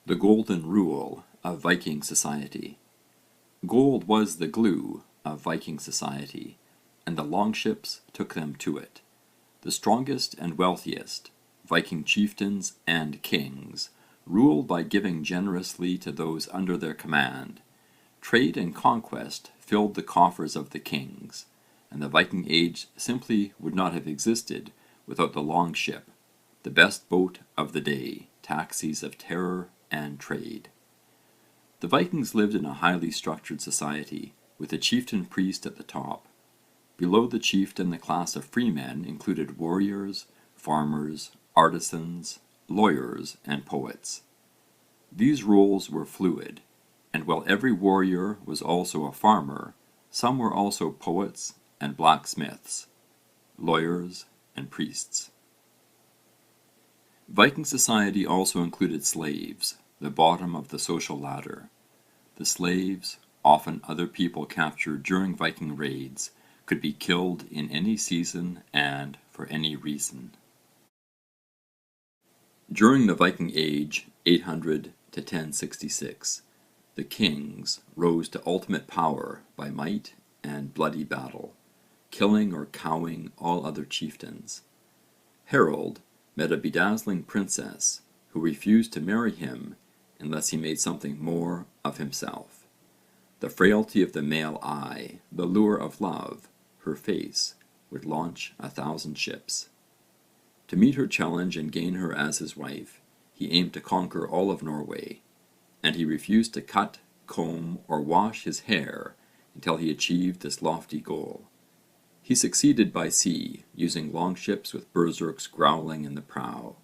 The golden rule of Viking society. Gold was the glue of Viking society, and the longships took them to it. The strongest and wealthiest, Viking chieftains and kings, ruled by giving generously to those under their command. Trade and conquest filled the coffers of the kings, and the Viking age simply would not have existed without the longship, the best boat of the day, taxis of terror and trade. The Vikings lived in a highly structured society, with a chieftain priest at the top. Below the chieftain, the class of freemen included warriors, farmers, artisans, lawyers, and poets. These roles were fluid, and while every warrior was also a farmer, some were also poets and blacksmiths, lawyers and priests. Viking society also included slaves, the bottom of the social ladder. The slaves, often other people captured during Viking raids, could be killed in any season and for any reason. During the Viking Age, 800 to 1066, the kings rose to ultimate power by might and bloody battle, killing or cowing all other chieftains. Harold met a bedazzling princess who refused to marry him unless he made something more of himself. The frailty of the male eye, the lure of love, her face, would launch 1,000 ships. To meet her challenge and gain her as his wife, he aimed to conquer all of Norway, and he refused to cut, comb, or wash his hair until he achieved this lofty goal. He succeeded by sea, using longships with berserks growling in the prow.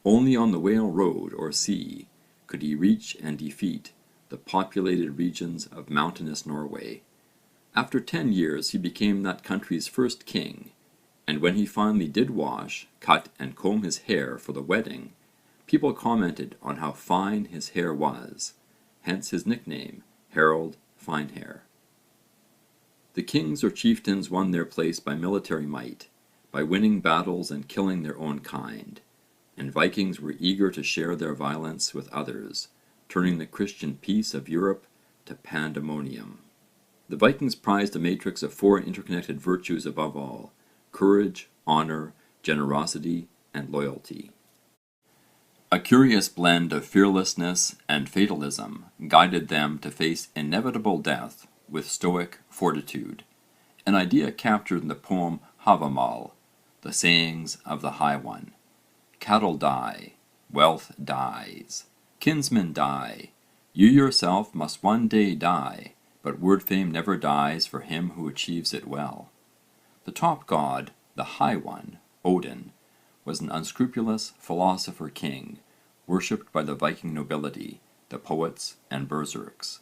Only on the Whale Road or sea could he reach and defeat the populated regions of mountainous Norway. After 10 years he became that country's first king, and when he finally did wash, cut and comb his hair for the wedding, people commented on how fine his hair was, hence his nickname, Harold Finehair. The kings or chieftains won their place by military might, by winning battles and killing their own kind, and Vikings were eager to share their violence with others, turning the Christian peace of Europe to pandemonium. The Vikings prized a matrix of 4 interconnected virtues above all: courage, honour, generosity, and loyalty. A curious blend of fearlessness and fatalism guided them to face inevitable death with stoic fortitude, an idea captured in the poem Havamal, the sayings of the High One. Cattle die, wealth dies, kinsmen die, you yourself must one day die, but word fame never dies for him who achieves it well. The top god, the High One, Odin, was an unscrupulous philosopher king, worshipped by the Viking nobility, the poets and berserks.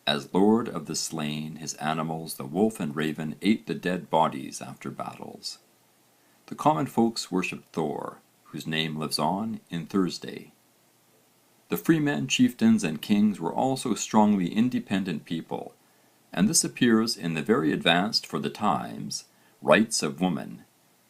As lord of the slain, his animals, the wolf and raven, ate the dead bodies after battles. The common folks worshipped Thor, whose name lives on in Thursday. The freemen, chieftains and kings were also strongly independent people, and this appears in the very advanced for the times rights of women.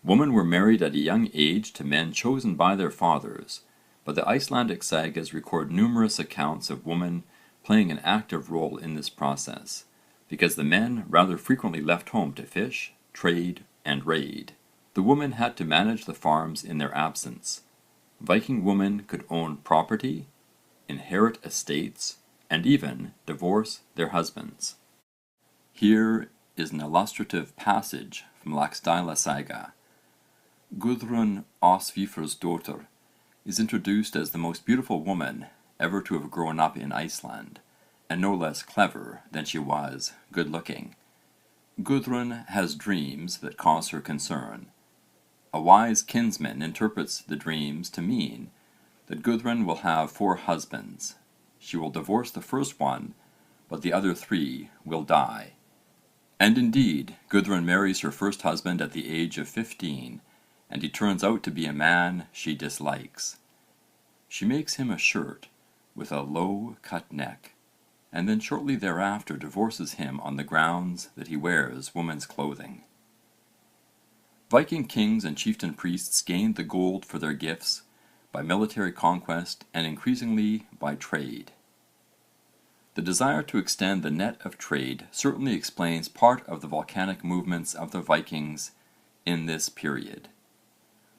Women were married at a young age to men chosen by their fathers, but the Icelandic sagas record numerous accounts of women playing an active role in this process, because the men rather frequently left home to fish, trade, and raid. The women had to manage the farms in their absence. Viking women could own property, inherit estates, and even divorce their husbands. Here is an illustrative passage from Laxdæla Saga. Gudrun Osvífursdóttir is introduced as the most beautiful woman ever to have grown up in Iceland, and no less clever than she was good-looking. Gudrun has dreams that cause her concern. A wise kinsman interprets the dreams to mean that Gudrun will have 4 husbands. She will divorce the first one, but the other 3 will die. And indeed, Gudrun marries her first husband at the age of 15, and he turns out to be a man she dislikes. She makes him a shirt with a low-cut neck, and then shortly thereafter divorces him on the grounds that he wears women's clothing. Viking kings and chieftain priests gained the gold for their gifts by military conquest and increasingly by trade. The desire to extend the net of trade certainly explains part of the volcanic movements of the Vikings in this period.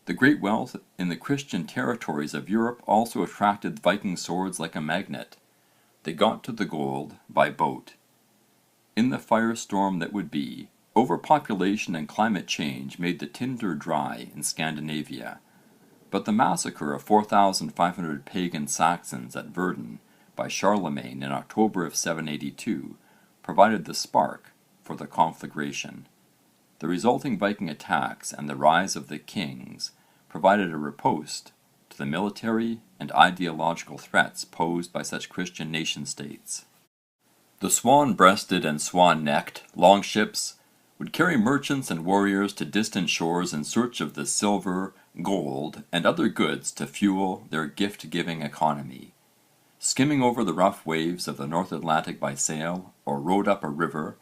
The great wealth in the Christian territories of Europe also attracted Viking swords like a magnet. They got to the gold by boat. In the firestorm that would be, overpopulation and climate change made the tinder dry in Scandinavia, but the massacre of 4,500 pagan Saxons at Verdun by Charlemagne in October of 782 provided the spark for the conflagration. The resulting Viking attacks and the rise of the kings provided a riposte to the military and ideological threats posed by such Christian nation-states. The swan-breasted and swan-necked longships would carry merchants and warriors to distant shores in search of the silver, gold and other goods to fuel their gift-giving economy. Skimming over the rough waves of the North Atlantic by sail or rowed up a river,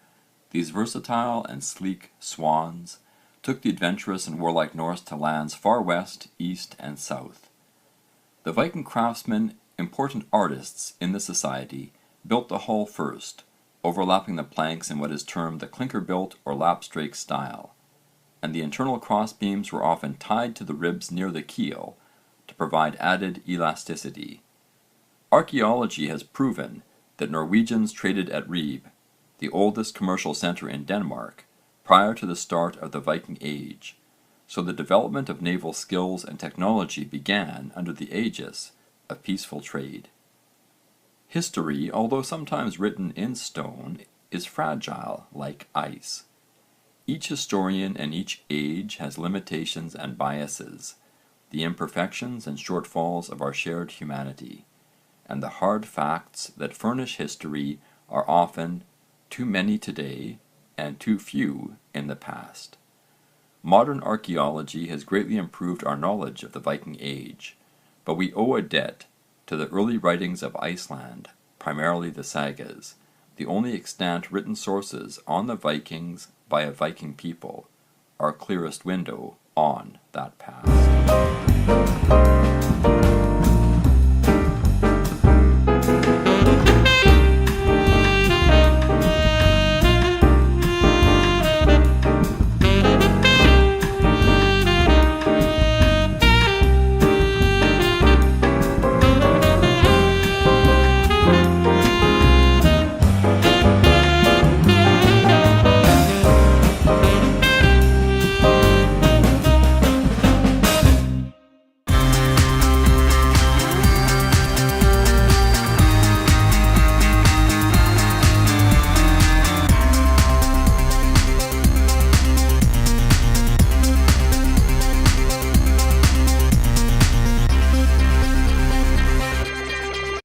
these versatile and sleek swans took the adventurous and warlike Norse to lands far west, east and south. The Viking craftsmen, important artists in the society, built the hull first, overlapping the planks in what is termed the clinker-built or lapstrake style, and the internal crossbeams were often tied to the ribs near the keel to provide added elasticity. Archaeology has proven that Norwegians traded at Ribe, the oldest commercial centre in Denmark, prior to the start of the Viking Age, so the development of naval skills and technology began under the aegis of peaceful trade. History, although sometimes written in stone, is fragile like ice. Each historian and each age has limitations and biases, the imperfections and shortfalls of our shared humanity, and the hard facts that furnish history are often too many today and too few in the past. Modern archaeology has greatly improved our knowledge of the Viking Age, but we owe a debt to the early writings of Iceland, primarily the sagas, the only extant written sources on the Vikings by a Viking people, our clearest window on that past.